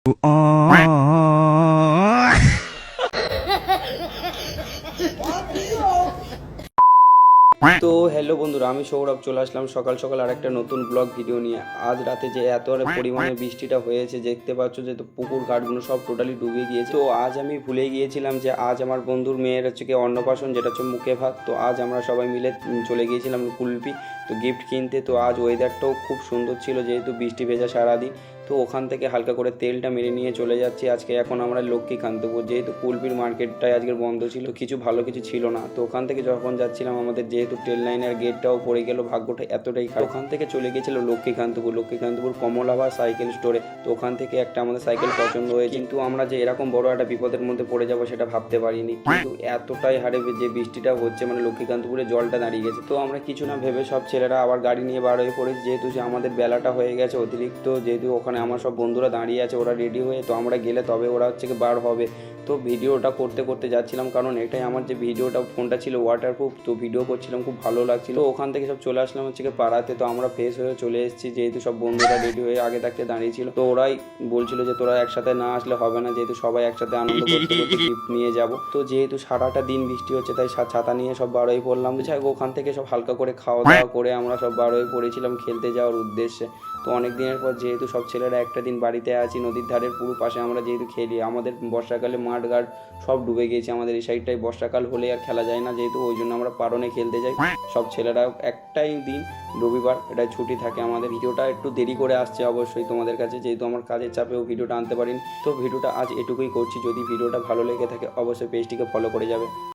তো হ্যালো বন্ধুরা, আমি সৌরভ চলে আসলাম সকাল সকাল আর একটা নতুন ব্লগ ভিডিও নিয়ে। আজ রাতে যে এত পরিমাণে বৃষ্টিটা হয়েছে দেখতে পাচ্ছ যে তো পুকুর ঘাটগুলো সব টোটালি ডুবে গিয়েছে। তো আজ আমি ভুলে গিয়েছিলাম যে আজ আমার বন্ধুর মেয়ের হচ্ছে কি অন্নপ্রাশন, যেটা হচ্ছে মুখে ভাত। তো আজ আমরা সবাই মিলে চলে গিয়েছিলাম কুলপি তো গিফট কিনতে। তো আজ ওয়েদারটাও খুব সুন্দর ছিল যেহেতু বৃষ্টি ভেজা সারাদিন। তো ওখান থেকে হালকা করে তেলটা মেরে নিয়ে চলে যাচ্ছি আজকে। এখন আমরা লক্ষ্মীকান্তপুর, যেহেতু কুলপির মার্কেটটাই আজকের বন্ধ ছিল, কিছু ভালো কিছু ছিল না। তো ওখান থেকে যখন যাচ্ছিলাম আমাদের যেহেতু ট্রেন লাইনের গেটটাও পড়ে গেল, ভাগ্যটা এতটাই খারাপ। ওখান থেকে চলে গেছিল লক্ষ্মীকান্তপুর কমলাবা সাইকেল স্টোরে। তো ওখান থেকে একটা আমাদের সাইকেল পছন্দ হয়েছে, কিন্তু আমরা যে এরকম বড় একটা বিপদের মধ্যে পড়ে যাবো সেটা ভাবতে পারিনি। কিন্তু এতটাই হারে যে বৃষ্টিটা হচ্ছে, মানে লক্ষ্মীকান্তপুরে জলটা দাঁড়িয়ে গেছে। তো আমরা কিছু না ভেবে সব ছেলেরা আবার গাড়ি নিয়ে বার হয়ে পড়েছি, যেহেতু যে আমাদের বেলাটা হয়ে গেছে অতিরিক্ত। যেহেতু ওখানে আমার সব বন্ধুরা দাঁড়িয়ে আছে, ওরা রেডি হয়ে, তো আমরা গেলে তবে ওরা হচ্ছে কি বার হবে। তো ভিডিওটা করতে করতে যাচ্ছিলাম, কারণ এটাই আমার যে ভিডিওটা ফোনটা ছিল ওয়াটারপ্রুফ, তো ভিডিও করছিলাম, খুব ভালো লাগছিল। তো ওখান থেকে সব চলে আসলাম হচ্ছে কি পাড়াতে। তো আমরা ফ্রেশ হয়ে চলে এসেছি, যেহেতু সব বন্ধুরা রেডি হয়ে আগে থাকতে দাঁড়িয়ে ছিল। তো ওরাই বলছিল যে তোরা একসাথে না আসলে হবে না, যেহেতু সবাই একসাথে আনন্দ করতে করতে গিফট নিয়ে যাব। তো যেহেতু সারাটা দিন বৃষ্টি হচ্ছে তাই ছাতা নিয়ে সব বার হয়ে পড়লাম। যাই হোক, ওখান থেকে সব হালকা করে খাওয়া দাওয়া করে আমরা সব বার হয়ে পড়েছিলাম খেলতে যাওয়ার উদ্দেশ্যে। তো অনেক দিনের পর যেহেতু সব ছেলেরা একটা দিন বাড়িতে আছি, নদীর ধারের পুরো পাশে আমরা যেহেতু খেলি, আমাদের বর্ষাকালে মাঠ ঘাট সব ডুবে গিয়েছে। আমাদের এই সাইডটাই বর্ষাকাল হলে আর খেলা যায় না, যেহেতু ওই জন্য আমরা পারনে খেলতে যাই সব ছেলেরা। একটাই দিন রবিবার, এটা ছুটি থাকে আমাদের। ভিডিওটা একটু দেরি করে আসছে অবশ্যই তোমাদের কাছে, যেহেতু আমার কাজের চাপেও ভিডিওটা আনতে পারিনি। তো ভিডিওটা আজ এটুকুই করছি। যদি ভিডিওটা ভালো লেগে থাকে অবশ্যই পেজটিকে ফলো করে যাবে।